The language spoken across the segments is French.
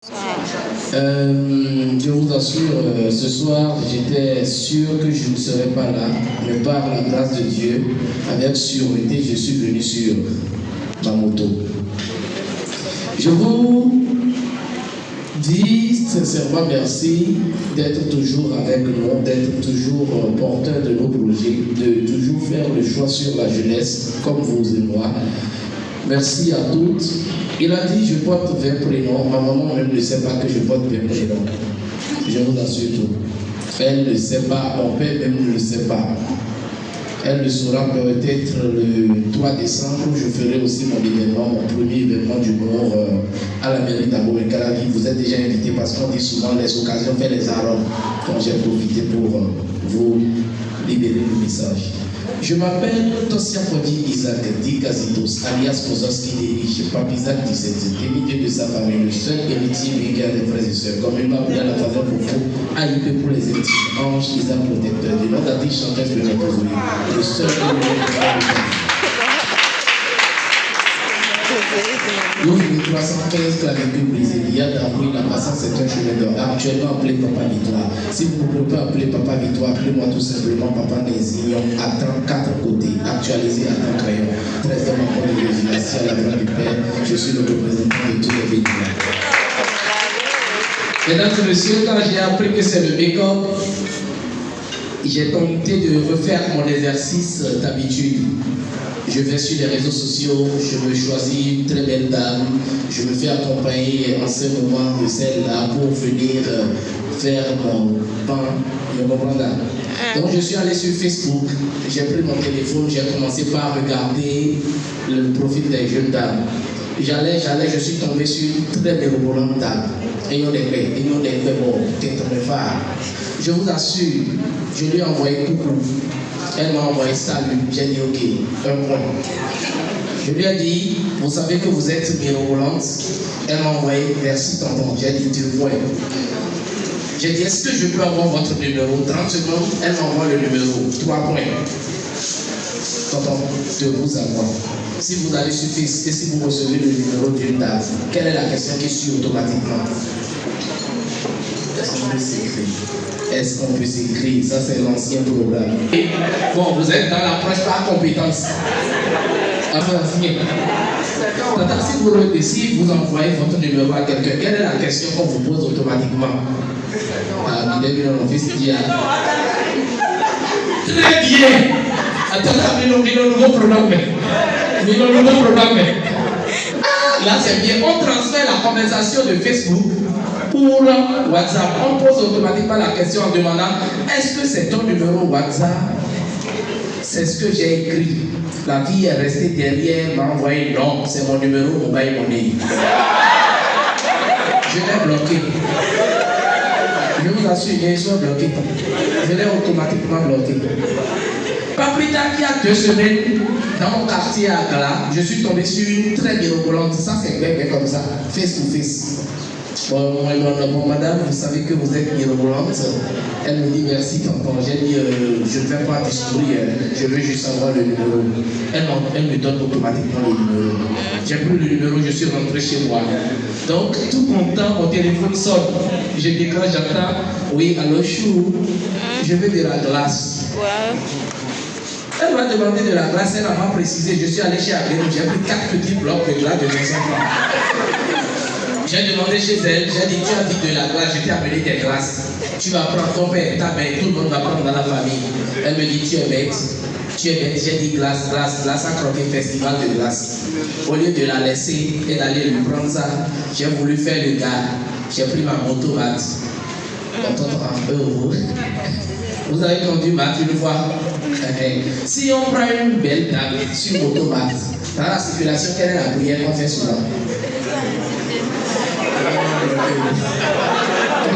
Je vous assure, ce soir, j'étais sûr que je ne serais pas là, mais par la grâce de Dieu, avec sûreté, je suis venu sur ma moto. Je vous dis sincèrement merci d'être toujours avec nous, d'être toujours porteur de nos projets, de toujours faire le choix sur la jeunesse, comme vous et moi. Merci à toutes. Il a dit, je porte 20 prénoms. Ma maman même ne sait pas que je porte 20 prénoms. Je vous assure tout. Elle ne sait pas, mon père même ne le sait pas. Elle le saura peut-être le 3 décembre où je ferai aussi mon événement, mon premier événement d'humour à la mairie d'Abomey-Calavi. Vous êtes déjà invité parce qu'on dit souvent les occasions fait les arômes. Donc j'ai profité pour vous libérer le message. Je m'appelle Tosia Fodi Isaac Dikazitos, alias Kozoski Derich, Pape Isaac 17, héritier de sa famille, le seul héritier végal des frères et sœurs, comme il m'a appelé à la faveur pour vous, AIP pour les héritiers, Ange Isaac protecteur, du nom d'artiste chanteuse de Reposoui, le seul héritier de sa famille. Nous, 315 clavicule brisé, il y a d'abord la passance, c'est un chemin d'or. Actuellement, appelez Papa Victoire. Si vous ne pouvez pas appeler Papa Victoire, appelez-moi tout simplement Papa Nézignon à 34 côtés, actualisé à 30 crayons. 13 de ma de législation à la grande du Père, je suis le représentant de tous les véhicules. Mesdames et messieurs, quand j'ai appris que c'est le make-up, j'ai tenté de refaire mon exercice d'habitude. Je vais sur les réseaux sociaux, je me choisis une très belle dame, je me fais accompagner en ce moment de celle-là pour venir faire mon pain, le moment là. Donc je suis allé sur Facebook, j'ai pris mon téléphone, j'ai commencé par regarder le profil des jeunes dames. J'allais, je suis tombé sur une très mirobolante dame. Et on est bon, je vous assure, je lui ai envoyé coucou. Elle m'a envoyé salut, j'ai dit ok, un point. Je lui ai dit, vous savez que vous êtes mirobolante. Elle m'a envoyé merci tonton, j'ai dit 2 points. J'ai dit, est-ce que je peux avoir votre numéro? 30 secondes, elle m'envoie le numéro, 3 points. Tonton, de vous avoir. Si vous allez sur Facebook et si vous recevez le numéro d'une dame, quelle est la question qui suit automatiquement? Est-ce qu'on peut s'écrire? Est-ce qu'on peut s'écrire? Ça, c'est l'ancien programme. Bon, vous êtes dans l'approche par compétence. Enfin, si vous envoyez votre numéro à quelqu'un, quelle est la question qu'on vous pose automatiquement? Très bien. Attends, le nouveau programme. Là, c'est bien. On transfère la conversation de Facebook pour WhatsApp. On pose automatiquement la question en demandant est-ce que c'est ton numéro WhatsApp? C'est ce que j'ai écrit. La fille est restée derrière, m'a envoyé non, c'est mon numéro mobile money. Je l'ai bloqué. Je vous assure, ils sont bloqués. Je l'ai automatiquement bloqué. Pas plus tard qu'il y a 2 semaines, dans mon quartier à Gala, je suis tombé sur une très mirobolante. Ça, c'est bien comme ça, face to face. Bon, madame, vous savez que vous êtes mirobolante. Elle me dit merci tonton. J'ai dit je ne vais pas discourir, je veux juste savoir le numéro. Elle me donne automatiquement le numéro. J'ai pris le numéro, je suis rentré chez moi. Donc, tout content, mon téléphone sonne. Je décroche, j'entends, oui, allô, chou, je veux de la glace. Elle m'a demandé de la glace, elle n'a pas précisé. Je suis allé chez Aglero, j'ai pris 4 petits blocs de glace de 200 francs. J'ai demandé chez elle, j'ai dit tu as dit de la glace, je t'ai amené des glaces. Tu vas prendre ton père, ta mère, tout le monde va prendre dans la famille. Elle me dit tu es bête, j'ai dit glace à croquer, festival de glace. Au lieu de la laisser et d'aller lui prendre ça, j'ai voulu faire le gars. J'ai pris ma moto mat. Vous avez conduit mat une fois. Si on prend une belle dame sur motomat, dans la circulation, quelle est la prière qu'on fait souvent?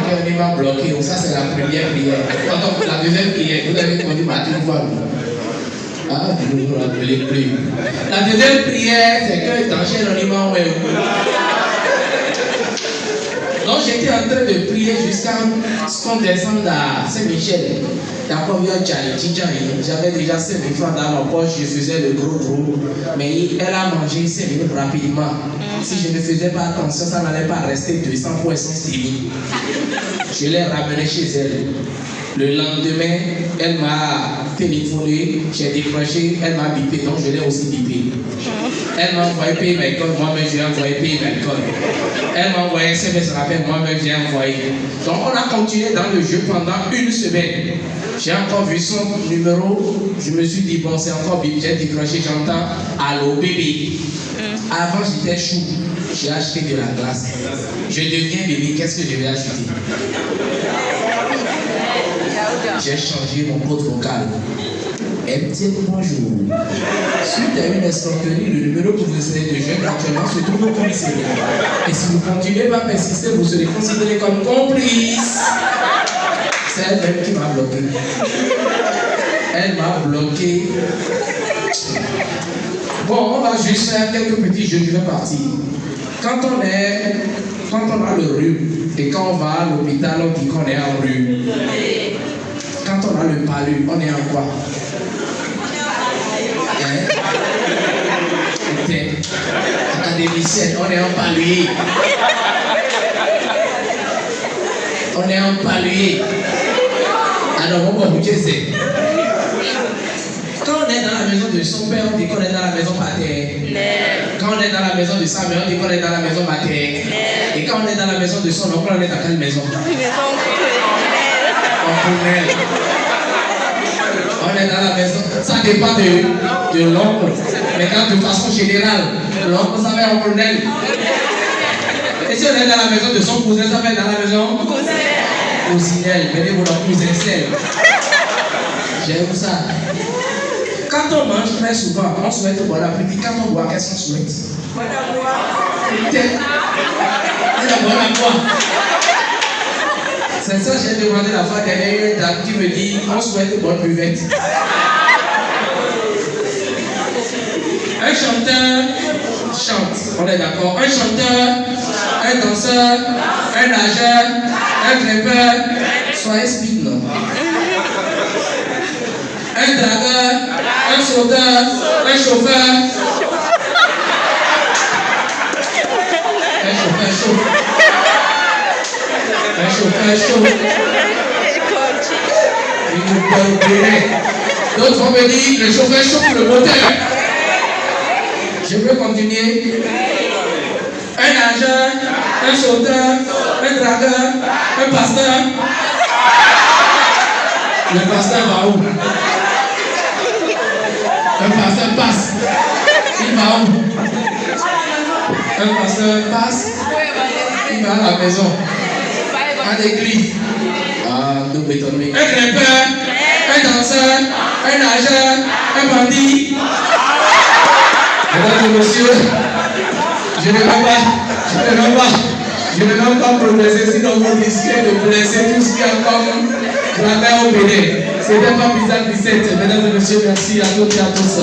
Quelqu'un m'a bloqué, ça c'est la première prière. Donc la deuxième prière, vous avez conduit mat une fois. Ah, je ne vous rappelez plus. La deuxième prière, c'est que dans chez l'animant, Donc j'étais en train de prier jusqu'à ce qu'on descende à Saint-Michel. J'avais déjà 5 000 francs dans ma poche, je faisais le gros. Mais elle a mangé 5 000 rapidement. Si je ne faisais pas attention, ça n'allait pas rester 200 pour essence finie. Je l'ai ramené chez elle. Le lendemain, elle m'a téléphoné, j'ai décroché, elle m'a bipé, donc je l'ai aussi bipé. Elle m'a envoyé payer ma école, moi-même j'ai envoyé payer ma école. Elle m'a envoyé un SMS rappel, moi-même j'ai envoyé. Donc on a continué dans le jeu pendant 1 semaine. J'ai encore vu son numéro, je me suis dit bon c'est encore bip, j'ai décroché, j'entends allô bébé. Avant j'étais chou, j'ai acheté de la glace. Je deviens bébé, qu'est-ce que je vais acheter? J'ai changé mon code vocal. Elle me dit bonjour. Suite à une escroquerie, le numéro que vous essayez de joindre actuellement se trouve au commissariat. Et si vous continuez à persister, vous serez considéré comme complice. C'est elle-même qui m'a bloqué. Elle m'a bloqué. Bon, on va juste faire quelques petits jeux, je vais partir. Quand on a le rhume et quand on va à l'hôpital, on dit qu'on est en rhume. Quand on a le palu, on est en quoi? Académicienne, on est en palu. On est en palu. Alors, on va vous dire quand on est dans la maison de son père, on dit qu'on est dans la maison paternelle. Quand on est dans la maison de sa mère, on dit qu'on est dans la maison maternelle. Et quand on est dans la maison de son oncle, on est dans quelle maison? On est dans la maison. Ça dépend de l'oncle. Mais quand de façon générale, l'oncle s'appelle oncle Nel. Et si on est dans la maison de son cousin, ça s'appelle dans la maison cousinelle. Venez vous leur cousin sel. J'aime ça. Quand on mange très souvent, on souhaite boire l'appétit. Quand on boit, qu'est-ce qu'on souhaite? Boire la boire. C'est ça que j'ai demandé la fois dernière, une dame qui me dit on souhaite bonne buvette. Un chanteur chante, on est d'accord. Un chanteur, un danseur, un nageur, un grimpeur, soyez speed, non? Un dragueur, un sauteur, un chauffeur. Un chauffeur chaud. Un chauffeur chaud. D'autres vont me dire le chauffeur chauffe le moteur. Je peux continuer. Un nageur, un sauteur, un dragueur, un pasteur. Le pasteur va où? Un pasteur passe. Il va où? Un pasteur passe. Il va à la maison. À l'église. Ah, nous bétonnons. Un grimpeur, un danseur, un nageur, un bandit. Mesdames et messieurs, je ne vais pas progresser, sinon vous risquez de blesser tout ce qui est comme la mer au Bénin. C'était pas bizarre 17. Mesdames et messieurs, merci à toutes et à tous.